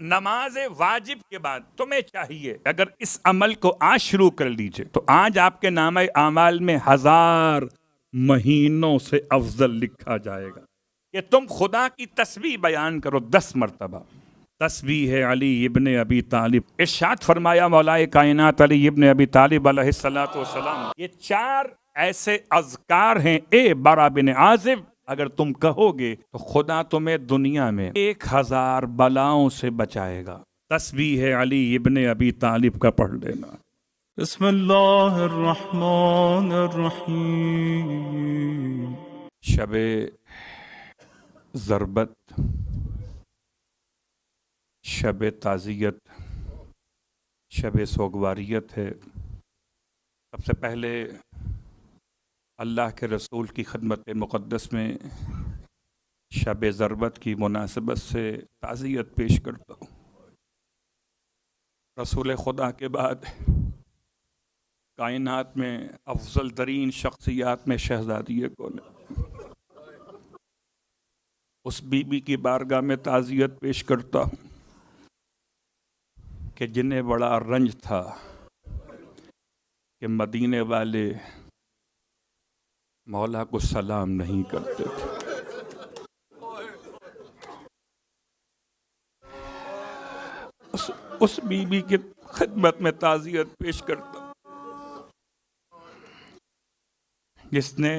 نماز واجب کے بعد تمہیں چاہیے اگر اس عمل کو آج شروع کر لیجئے تو آج آپ کے نامہ اعمال میں 1000 مہینوں سے افضل لکھا جائے گا کہ تم خدا کی تسبیح بیان کرو 10 مرتبہ۔ تسبیح ہے علی ابن ابی طالب، ارشاد فرمایا مولائے کائنات علی ابن ابی طالب علیہ الصلوۃ والسلام، یہ 4 ایسے اذکار ہیں اے برا بن عازب، اگر تم کہو گے تو خدا تمہیں دنیا میں 1000 بلاؤں سے بچائے گا۔ تسبیح ہے علی ابن ابی طالب کا پڑھ لینا۔ بسم اللہ الرحمن الرحیم۔ شب ضربت، شب تعزیت، شب سوگواریت ہے۔ سب سے پہلے اللہ کے رسول کی خدمت مقدس میں شب ضربت کی مناسبت سے تعزیت پیش کرتا ہوں۔ رسول خدا کے بعد کائنات میں افضل ترین شخصیات میں شہزادی کون ہے، اس بی بی کی بارگاہ میں تعزیت پیش کرتا ہوں کہ جنہیں بڑا رنج تھا کہ مدینے والے مولا کو سلام نہیں کرتے تھے۔ اس بی بی کی خدمت میں تعزیت پیش کرتا ہوں جس نے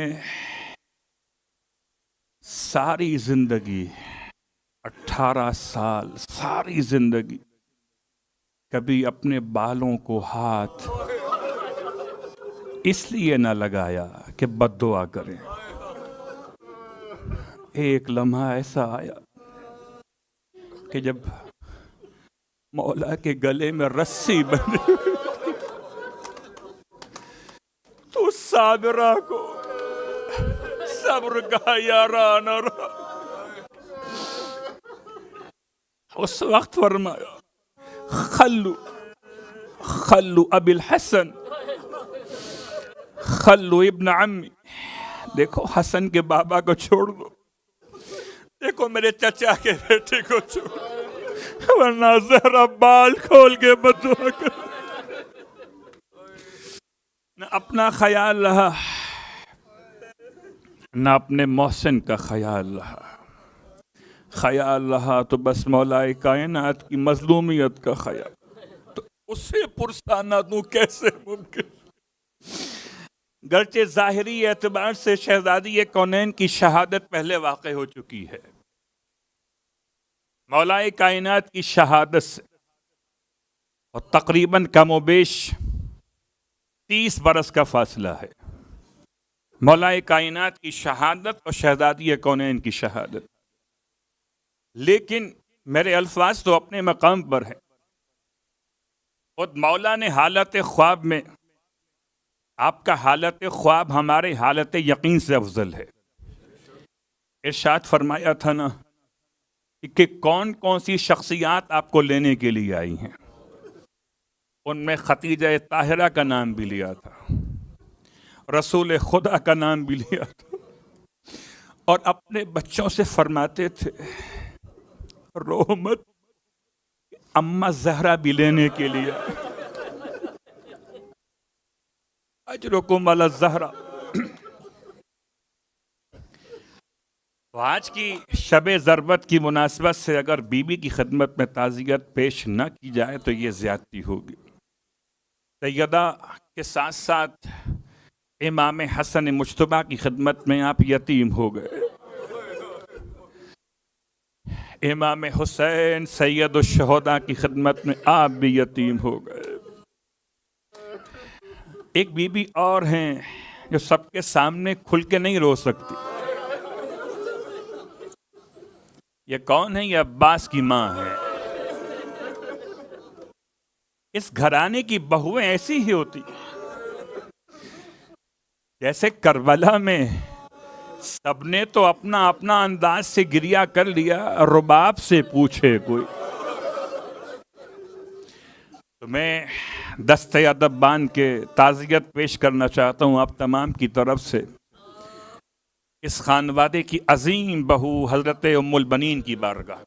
ساری زندگی 18 سال ساری زندگی کبھی اپنے بالوں کو ہاتھ اس لیے نہ لگایا کہ بد دعا کریں۔ ایک لمحہ ایسا آیا کہ جب مولا کے گلے میں رسی بندھی تو صابرہ کو صبر کا یارانہ رہا۔ اس وقت فرمایا خلو ابی الحسن، خلو ابن عمی، دیکھو حسن کے بابا کو چھوڑ دو، دیکھو میرے چچا کے بیٹے کو چھوڑ دو، ورنہ زہرا بال کھول کے بدعا کر۔ نہ اپنا خیال رہا نہ اپنے محسن کا خیال رہا، خیال رہا تو بس مولائے کائنات کی مظلومیت کا خیال، تو اسے پرسہ نہ دوں کیسے ممکن؟ گرچہ ظاہری اعتبار سے شہزادی کونین کی شہادت پہلے واقع ہو چکی ہے، مولائے کائنات کی شہادت سے اور تقریباً کم و بیش 30 برس کا فاصلہ ہے۔ مولائے کائنات کی شہادت اور شہزادی کونین کی شہادت، لیکن میرے الفاظ تو اپنے مقام پر ہیں۔ خود مولا نے حالت خواب میں، آپ کا حالت خواب ہمارے حالت یقین سے افضل ہے، ارشاد فرمایا تھا نا کہ کون کون سی شخصیات آپ کو لینے کے لیے آئی ہیں، ان میں خدیجہ طاہرہ کا نام بھی لیا تھا، رسول خدا کا نام بھی لیا تھا، اور اپنے بچوں سے فرماتے تھے رو مت، اماں زہرا بھی لینے کے لیے اجرکم علی الزہرا۔ تو آج کی شب ضربت کی مناسبت سے اگر بی بی کی خدمت میں تعزیت پیش نہ کی جائے تو یہ زیادتی ہوگی۔ سیدہ کے ساتھ ساتھ امام حسن مجتبیٰ کی خدمت میں آپ یتیم ہو گئے، امام حسین سید الشہداء کی خدمت میں آپ بھی یتیم ہو گئے۔ ایک بی بی اور ہیں جو سب کے سامنے کھل کے نہیں رو سکتی، یہ کون ہے؟ یہ عباس کی ماں ہے۔ اس گھرانے کی بہویں ایسی ہی ہوتی جیسے کربلا میں سب نے تو اپنا اپنا انداز سے گریا کر لیا، رباب سے پوچھے کوئی تو میں دست ادب باندھ کے تعزیت پیش کرنا چاہتا ہوں آپ تمام کی طرف سے اس خانوادے کی عظیم بہو حضرت ام البنین کی بارگاہ۔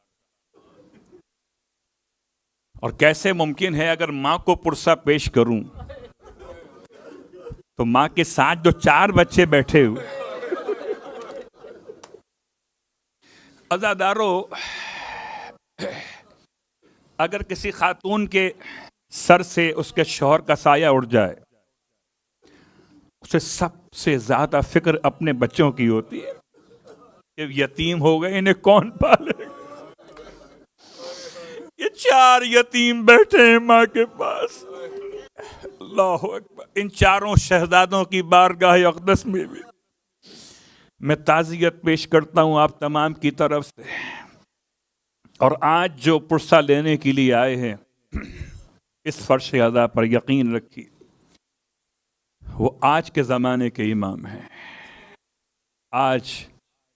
اور کیسے ممکن ہے اگر ماں کو پرسہ پیش کروں تو ماں کے ساتھ جو 4 بچے بیٹھے ہوئے، عزادارو، اگر کسی خاتون کے سر سے اس کے شوہر کا سایہ اڑ جائے، اسے سب سے زیادہ فکر اپنے بچوں کی ہوتی ہے کہ یتیم ہو گئے، انہیں کون پالے گا؟ یہ 4 یتیم بیٹھے ہیں ماں کے پاس. اللہ اکبر. ان 4 شہزادوں کی بارگاہ اقدس میں بھی میں تعزیت پیش کرتا ہوں آپ تمام کی طرف سے. اور آج جو پرسہ لینے کے لیے آئے ہیں، اس فرش ادا پر یقین رکھیے وہ آج کے زمانے کے امام ہیں. آج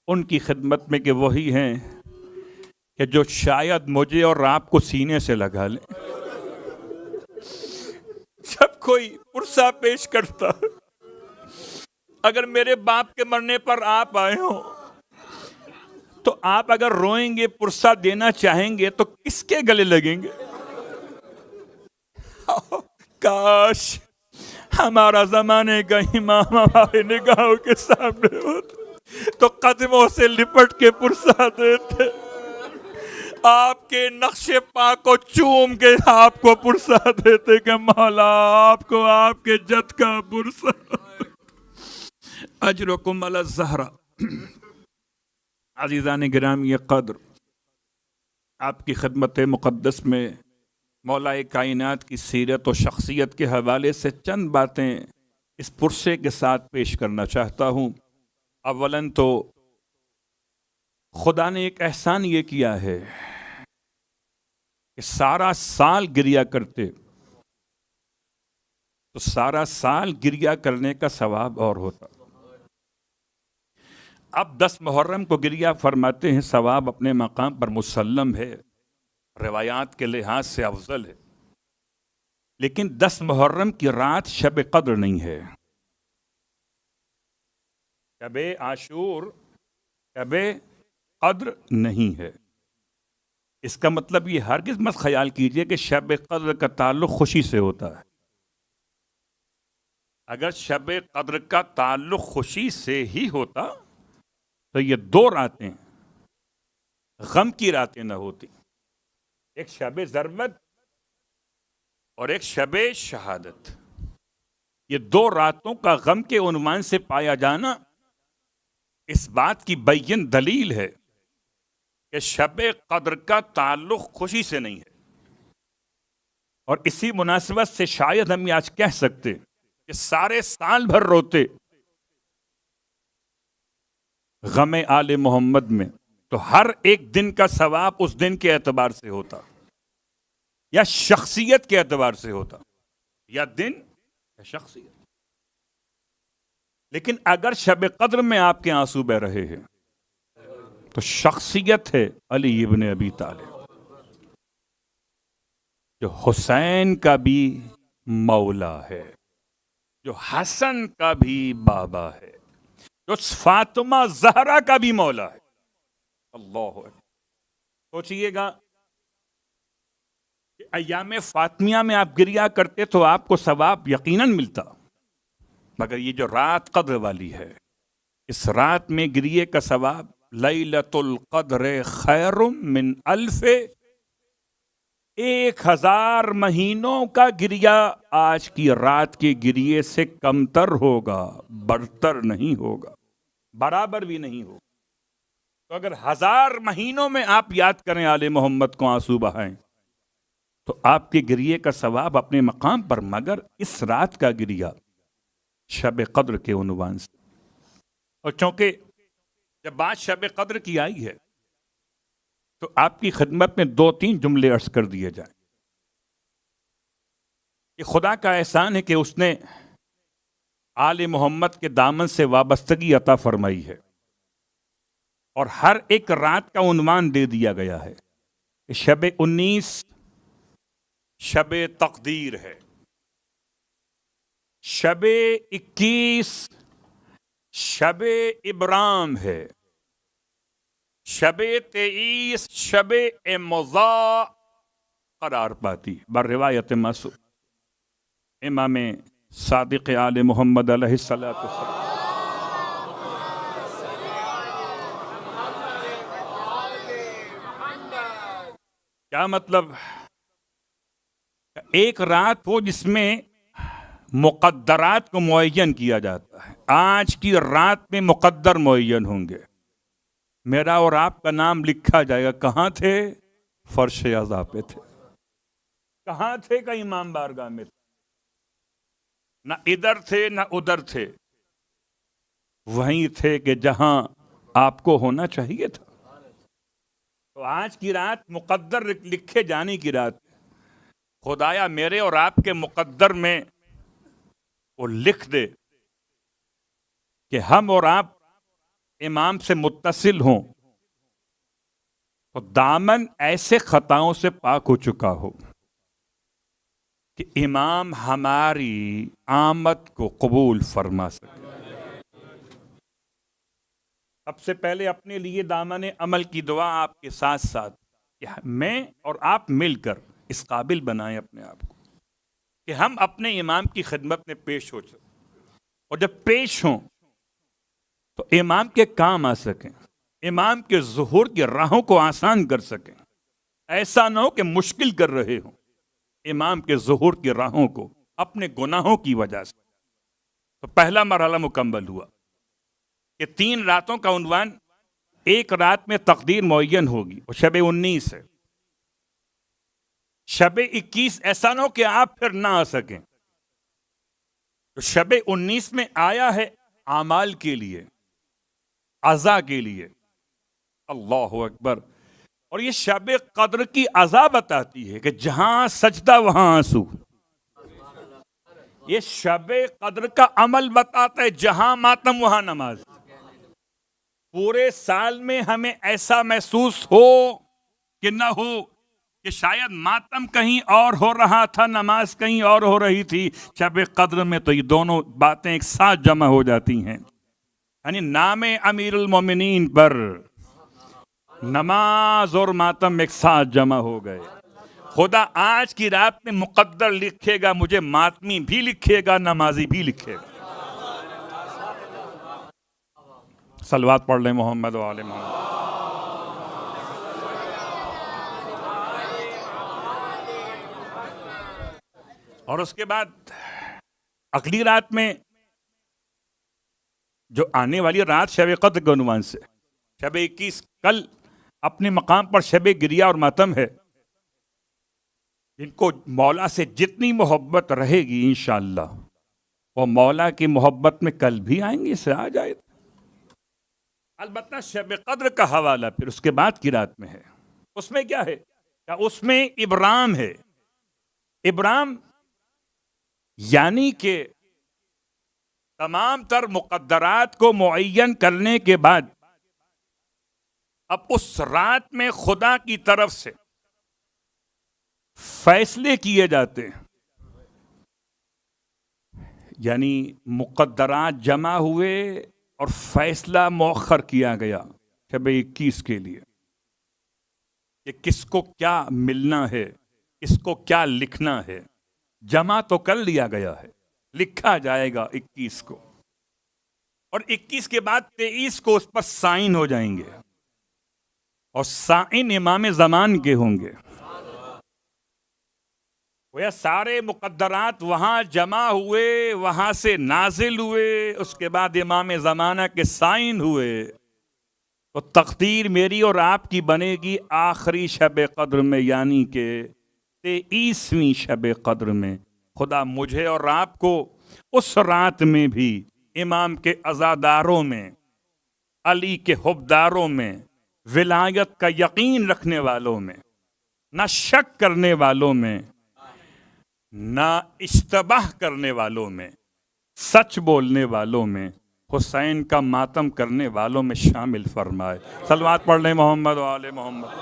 ان کی خدمت میں کہ وہی ہیں کہ جو شاید مجھے اور آپ کو سینے سے لگا لیں. جب کوئی پرسہ پیش کرتا، اگر میرے باپ کے مرنے پر آپ آئے ہوں تو آپ اگر روئیں گے، پرسہ دینا چاہیں گے تو کس کے گلے لگیں گے؟ کاش ہمارا زمانے کا امام ہمارے نگاہوں کے سامنے ہوتا تو قدموں سے لپٹ کے پرسہ دیتے، آپ کے نقش پا کو چوم کے آپ کو پرسہ دیتے کہ مولا آپ کو آپ کے جد کا پرسہ. اجرکم علی الزہرا. عزیزان گرامی قدر، آپ کی خدمت مقدس میں مولا کائنات کی سیرت و شخصیت کے حوالے سے چند باتیں اس پرسے کے ساتھ پیش کرنا چاہتا ہوں. اولاً تو خدا نے ایک احسان یہ کیا ہے کہ سارا سال گریا کرتے تو سارا سال گریا کرنے کا ثواب اور ہوتا. اب 10 محرم کو گریا فرماتے ہیں، ثواب اپنے مقام پر مسلم ہے، روایات کے لحاظ سے افضل ہے، لیکن 10 محرم کی رات شب قدر نہیں ہے. شب عاشور شب قدر نہیں ہے. اس کا مطلب یہ ہرگز مت خیال کیجئے کہ شب قدر کا تعلق خوشی سے ہوتا ہے. اگر شب قدر کا تعلق خوشی سے ہی ہوتا تو یہ 2 راتیں غم کی راتیں نہ ہوتی. ایک شب ضربت اور ایک شب شہادت. یہ 2 راتوں کا غم کے عنوان سے پایا جانا اس بات کی بین دلیل ہے کہ شب قدر کا تعلق خوشی سے نہیں ہے. اور اسی مناسبت سے شاید ہم یہ آج کہہ سکتے کہ سارے سال بھر روتے غم آل محمد میں تو ہر ایک دن کا ثواب اس دن کے اعتبار سے ہوتا، یا شخصیت کے اعتبار سے ہوتا، یا دن یا شخصیت. لیکن اگر شب قدر میں آپ کے آنسو بہ رہے ہیں تو شخصیت ہے علی ابن ابی طالب، جو حسین کا بھی مولا ہے، جو حسن کا بھی بابا ہے، جو فاطمہ زہرا کا بھی مولا ہے. اللہ اکبر. سوچئے گا کہ ایام فاطمیہ میں آپ گریا کرتے تو آپ کو ثواب یقیناً ملتا، مگر یہ جو رات قدر والی ہے، اس رات میں گریے کا ثواب لیلۃ القدر خیر من 1000 مہینوں کا گریا آج کی رات کے گریے سے کمتر ہوگا، برتر نہیں ہوگا، برابر بھی نہیں ہوگا. تو اگر 1000 مہینوں میں آپ یاد کریں آل محمد کو، آنسو بہائیں، تو آپ کے گریے کا ثواب اپنے مقام پر، مگر اس رات کا گریا شب قدر کے عنوان سے. اور چونکہ جب بات شب قدر کی آئی ہے تو آپ کی خدمت میں 2-3 جملے عرض کر دیے جائیں. کہ خدا کا احسان ہے کہ اس نے آل محمد کے دامن سے وابستگی عطا فرمائی ہے، اور ہر ایک رات کا عنوان دے دیا گیا ہے کہ شب 19 شب تقدیر ہے، شب 21 شب ابرام ہے، شب 23 شب امضاء قرار پاتی بر روایت مسعود امام صادق آل محمد علیہ الصلوۃ والسلام. کیا مطلب؟ ایک رات وہ جس میں مقدرات کو معین کیا جاتا ہے. آج کی رات میں مقدر معین ہوں گے. میرا اور آپ کا نام لکھا جائے گا. کہاں تھے؟ فرش عزا پہ تھے. کہاں تھے؟ کہ امام بارگاہ میں تھے. نہ ادھر تھے نہ ادھر تھے. وہیں تھے کہ جہاں آپ کو ہونا چاہیے تھا. تو آج کی رات مقدر لکھے جانے کی رات. خدایا میرے اور آپ کے مقدر میں وہ لکھ دے کہ ہم اور آپ امام سے متصل ہوں تو دامن ایسے خطاؤں سے پاک ہو چکا ہو کہ امام ہماری آمد کو قبول فرما سکے. سب سے پہلے اپنے لیے دامن عمل کی دعا آپ کے ساتھ ساتھ کہ میں اور آپ مل کر اس قابل بنائیں اپنے آپ کو کہ ہم اپنے امام کی خدمت میں پیش ہو سکیں. اور جب پیش ہوں تو امام کے کام آ سکیں, امام کے ظہور کی راہوں کو آسان کر سکیں. ایسا نہ ہو کہ مشکل کر رہے ہوں امام کے ظہور کی راہوں کو اپنے گناہوں کی وجہ سے. تو پہلا مرحلہ مکمل ہوا کہ 3 راتوں کا عنوان. ایک رات میں تقدیر معین ہوگی اور شب 19 ہے. شب 21 ایسا نہ ہو کہ آپ پھر نہ آ سکیں. تو شب 19 میں آیا ہے اعمال کے لیے, عزا کے لیے. اللہ اکبر. اور یہ شب قدر کی عزا بتاتی ہے کہ جہاں سجدہ وہاں آنسو. یہ شب قدر کا عمل بتاتا ہے جہاں ماتم وہاں نماز. پورے سال میں ہمیں ایسا محسوس ہو کہ نہ ہو کہ شاید ماتم کہیں اور ہو رہا تھا, نماز کہیں اور ہو رہی تھی. شب قدر میں تو یہ دونوں باتیں ایک ساتھ جمع ہو جاتی ہیں. یعنی نام امیر المومنین پر نماز اور ماتم ایک ساتھ جمع ہو گئے. خدا آج کی رات میں مقدر لکھے گا, مجھے ماتمی بھی لکھے گا, نمازی بھی لکھے گا. صلوات پڑھ لیں محمد و آل محمد. اور اس کے بعد اگلی رات میں جو آنے والی رات شب قدر کے عنوان سے شب 21 کل اپنے مقام پر شب گریہ اور ماتم ہے. جن کو مولا سے جتنی محبت رہے گی انشاءاللہ وہ مولا کی محبت میں کل بھی آئیں گے, اسے آ جائے. البتہ شب قدر کا حوالہ پھر اس کے بعد کی رات میں ہے. اس میں کیا ہے؟ کیا اس میں ابرام ہے. ابرام یعنی کہ تمام تر مقدرات کو معین کرنے کے بعد اب اس رات میں خدا کی طرف سے فیصلے کیے جاتے ہیں. یعنی مقدرات جمع ہوئے اور فیصلہ مؤخر کیا گیا شب 21 کے لیے کہ کس کو کیا ملنا ہے, کس کو کیا لکھنا ہے. جمع تو کر لیا گیا ہے, لکھا جائے گا 21 کو, اور 21 کے بعد 23 کو اس پر سائن ہو جائیں گے, اور سائن امام زمان کے ہوں گے. وہ سارے مقدرات وہاں جمع ہوئے, وہاں سے نازل ہوئے, اس کے بعد امام زمانہ کے سائن ہوئے. تو تقدیر میری اور آپ کی بنے گی آخری شب قدر میں, یعنی کہ 23ویں شب قدر میں. خدا مجھے اور آپ کو اس رات میں بھی امام کے عزاداروں میں, علی کے حبداروں میں, ولایت کا یقین رکھنے والوں میں, نہ شک کرنے والوں میں, نہ اشتباہ کرنے والوں میں, سچ بولنے والوں میں, حسین کا ماتم کرنے والوں میں شامل فرمائے. صلوات پڑھ لیں محمد و آل محمد.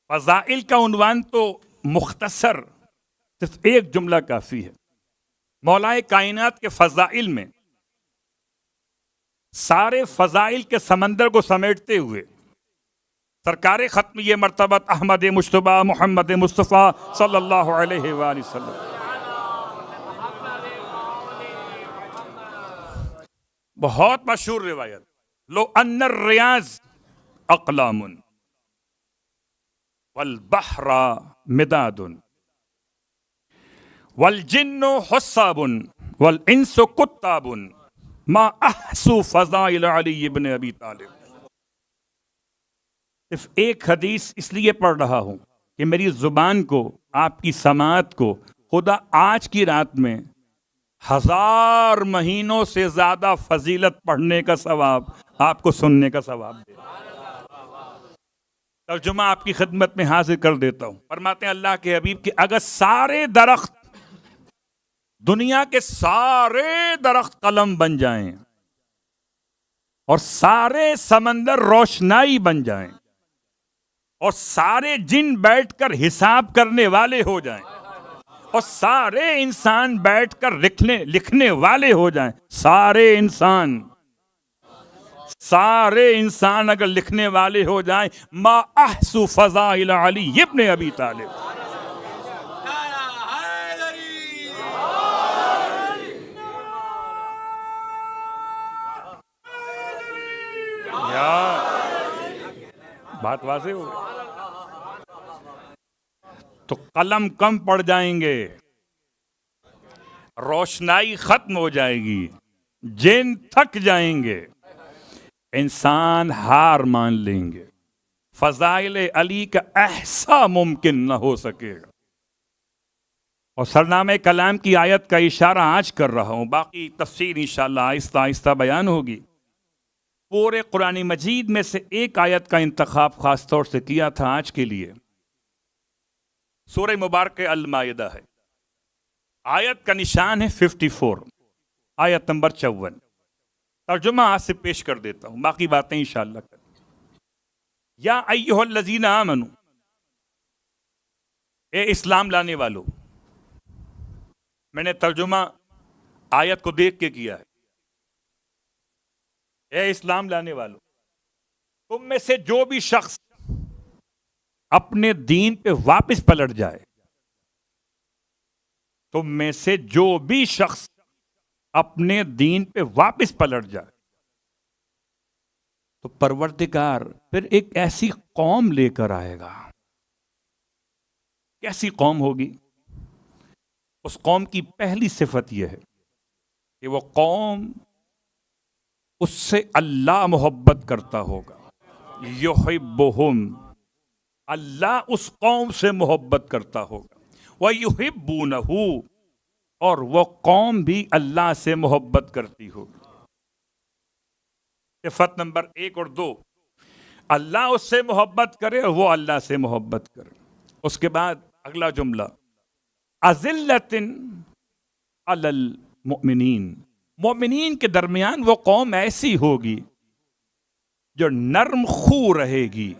فضائل کا عنوان تو مختصر, صرف ایک جملہ کافی ہے. مولا کائنات کے فضائل میں سارے فضائل کے سمندر کو سمیٹتے ہوئے سرکار ختم یہ مرتبت احمد مجتبیٰ محمد مصطفیٰ صلی اللہ علیہ وآلہ وسلم. بہت مشہور روایت، لو ان الریاض اقلام والبحر مداد والجن حساب والانس کتاب ما احسو فضائل علی ابن ابی طالب. صرف ایک حدیث اس لیے پڑھ رہا ہوں کہ میری زبان کو، آپ کی سماعت کو خدا آج کی رات میں 1000 مہینوں سے زیادہ فضیلت پڑھنے کا ثواب، آپ کو سننے کا ثواب دے. ترجمہ آپ کی خدمت میں حاضر کر دیتا ہوں. فرماتے ہیں اللہ کے حبیب کہ اگر سارے درخت، دنیا کے سارے درخت قلم بن جائیں اور سارے سمندر روشنائی بن جائیں اور سارے جن بیٹھ کر حساب کرنے والے ہو جائیں اور سارے انسان بیٹھ کر لکھنے والے ہو جائیں، سارے انسان اگر لکھنے والے ہو جائیں، ما احسو فضائل علی ابن ابی طالب. بات واضح ہو گئی. تو قلم کم پڑ جائیں گے، روشنائی ختم ہو جائے گی، جن تھک جائیں گے، انسان ہار مان لیں گے. فضائل علی کا احسا ممکن نہ ہو سکے گا. اور سرنامہ کلام کی آیت کا اشارہ آج کر رہا ہوں، باقی تفسیر انشاءاللہ آہستہ آہستہ بیان ہوگی. پورے قرآن مجید میں سے ایک آیت کا انتخاب خاص طور سے کیا تھا آج کے لیے. سورہ مبارکہ المائدہ ہے. آیت کا نشان ہے 54، آیت نمبر 54. ترجمہ آج سے پیش کر دیتا ہوں، باقی باتیں انشاءاللہ کریں. یا ایھا الذین آمنوا، اے اسلام لانے والو. میں نے ترجمہ آیت کو دیکھ کے کیا ہے. اے اسلام لانے والو، تم میں سے جو بھی شخص اپنے دین پہ واپس پلٹ جائے، تم میں سے جو بھی شخص اپنے دین پہ واپس پلٹ جائے تو پروردگار پھر ایک ایسی قوم لے کر آئے گا. کیسی قوم ہوگی؟ اس قوم کی پہلی صفت یہ ہے کہ وہ قوم، اس سے اللہ محبت کرتا ہوگا. یحبہم، اللہ اس قوم سے محبت کرتا ہوگا. وَيُحِبُّونَهُ، اور وہ قوم بھی اللہ سے محبت کرتی ہوگی. صفت نمبر 1 اور 2، اللہ اس سے محبت کرے اور وہ اللہ سے محبت کرے. اس کے بعد اگلا جملہ، أَذِلَّةٍ عَلَى الْمُؤْمِنِينَ، مومنین کے درمیان وہ قوم ایسی ہوگی جو نرم خو رہے گی.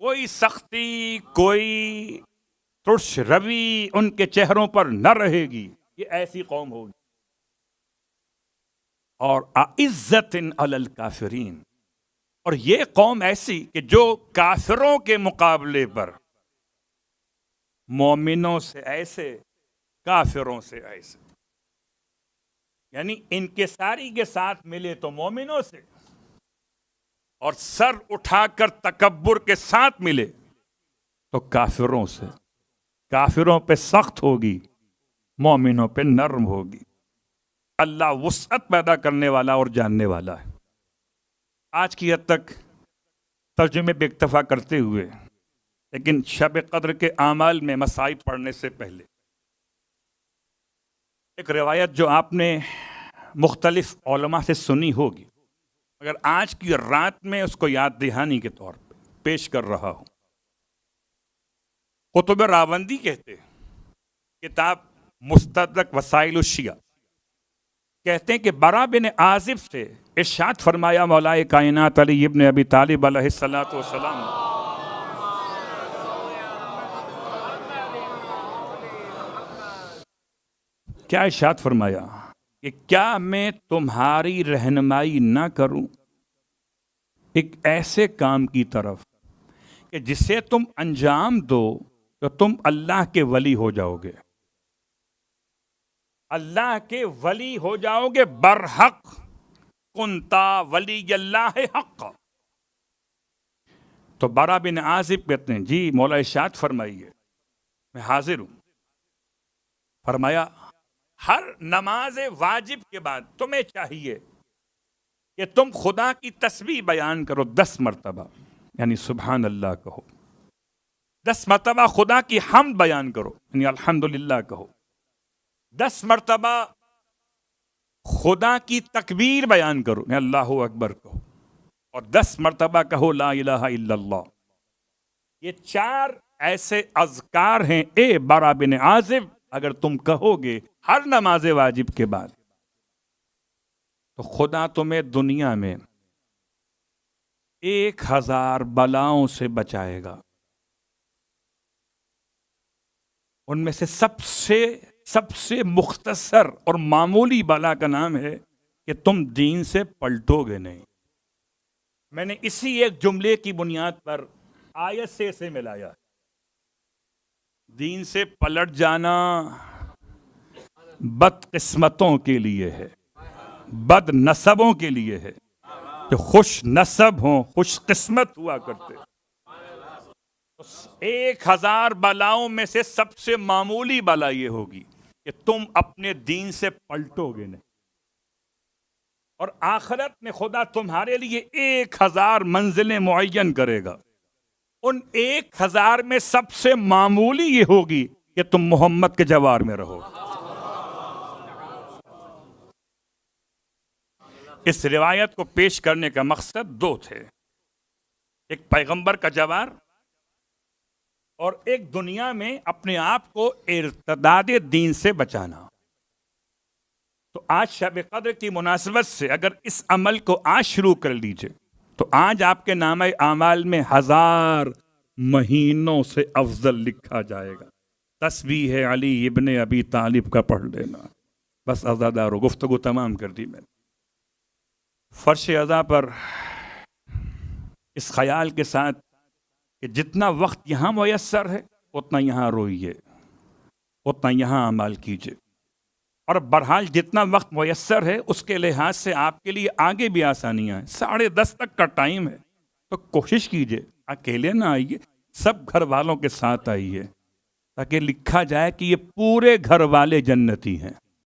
کوئی سختی، کوئی ترش روی ان کے چہروں پر نہ رہے گی. یہ ایسی قوم ہوگی. اور أَعِزَّةٍ عَلَى الْكَافِرِينَ، اور یہ قوم ایسی کہ جو کافروں کے مقابلے پر مومنوں سے ایسے، کافروں سے ایسے، یعنی انکساری کے ساتھ ملے تو مومنوں سے، اور سر اٹھا کر تکبر کے ساتھ ملے تو کافروں سے. کافروں پہ سخت ہوگی، مومنوں پہ نرم ہوگی. اللہ وسعت پیدا کرنے والا اور جاننے والا ہے. آج کی حد تک ترجمے بے اکتفا کرتے ہوئے، لیکن شب قدر کے اعمال میں مصائب پڑھنے سے پہلے ایک روایت جو آپ نے مختلف علماء سے سنی ہوگی، مگر آج کی رات میں اس کو یاد دہانی کے طور پہ پیش کر رہا ہوں. قطب راوندی کہتے ہیں، کتاب مستدرک وسائل الشیعہ، کہتے ہیں کہ برا بن عازب سے ارشاد فرمایا مولائے کائنات علی ابن ابی طالب علیہ الصلوۃ والسلام، کیا ارشاد فرمایا؟ کہ کیا میں تمہاری رہنمائی نہ کروں ایک ایسے کام کی طرف کہ جسے تم انجام دو تو تم اللہ کے ولی ہو جاؤ گے، اللہ کے ولی ہو جاؤ گے برحق، کنتا ولی اللہ حق۔ تو برا بن عازب کہتے ہیں جی مولا ارشاد فرمائیے، میں حاضر ہوں۔ فرمایا ہر نماز واجب کے بعد تمہیں چاہیے کہ تم خدا کی تسبیح بیان کرو 10 مرتبہ، یعنی سبحان اللہ کہو، 10 مرتبہ خدا کی حمد بیان کرو، یعنی الحمدللہ کہو، 10 مرتبہ خدا کی تکبیر بیان کرو، یعنی اللہ اکبر کہو، اور 10 مرتبہ کہو لا الہ الا اللہ۔ یہ 4 ایسے اذکار ہیں اے برا بن عازب، اگر تم کہو گے ہر نماز واجب کے بعد تو خدا تمہیں دنیا میں 1000 بلاؤں سے بچائے گا۔ ان میں سے سب سے مختصر اور معمولی بلا کا نام ہے کہ تم دین سے پلٹو گے نہیں۔ میں نے اسی ایک جملے کی بنیاد پر آیت سے اسے ملایا۔ دین سے پلٹ جانا بد قسمتوں کے لیے ہے، بد نسبوں کے لیے ہے، جو خوش نسب ہوں، خوش قسمت ہوا کرتے۔ 1000 بلاؤں میں سے سب سے معمولی بلا یہ ہوگی کہ تم اپنے دین سے پلٹو گے نہیں، اور آخرت میں خدا تمہارے لیے 1000 منزلیں معین کرے گا۔ ان 1000 میں سب سے معمولی یہ ہوگی کہ تم محمد کے جوار میں رہو۔ اس روایت کو پیش کرنے کا مقصد 2 تھے، ایک پیغمبر کا جوار اور ایک دنیا میں اپنے آپ کو ارتداد دین سے بچانا۔ تو آج شب قدر کی مناسبت سے اگر اس عمل کو آج شروع کر لیجئے تو آج آپ کے نامہ اعمال میں 1000 مہینوں سے افضل لکھا جائے گا۔ تسبیح علی ابن ابی طالب کا پڑھ لینا۔ بس عزادارو گفتگو تمام کر دی میں نے۔ فرش عزا پر اس خیال کے ساتھ کہ جتنا وقت یہاں میسر ہے اتنا یہاں روئیے، اتنا یہاں عمل کیجئے، اور بہرحال جتنا وقت میسر ہے اس کے لحاظ سے آپ کے لیے آگے بھی آسانیاں ہیں۔ 10:30 تک کا ٹائم ہے تو کوشش کیجئے اکیلے نہ آئیے، سب گھر والوں کے ساتھ آئیے، تاکہ لکھا جائے کہ یہ پورے گھر والے جنتی ہیں۔